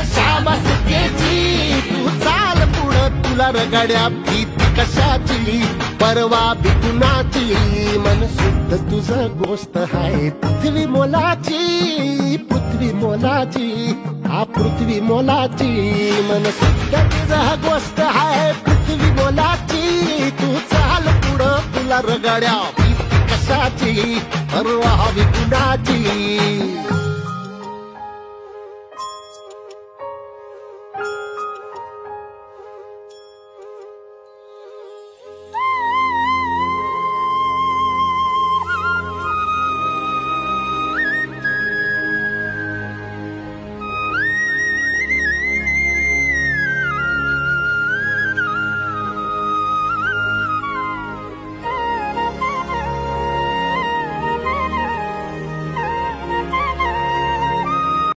शाबासकीची तू चाल पुढं, तुला रगड्या भीती कशाची, परवा बिकुणाची, मन शुद्ध तुझं गोष्ट हाय पृथ्वी मोलाची, पृथ्वी मोलाची, हा पृथ्वी मोलाची, मन शुद्ध तुझं गोष्ट हाय पृथ्वी मोलाची, तू चाल पुढं, तुला रगड्या भीती कशाची, परवा बिकुणाची.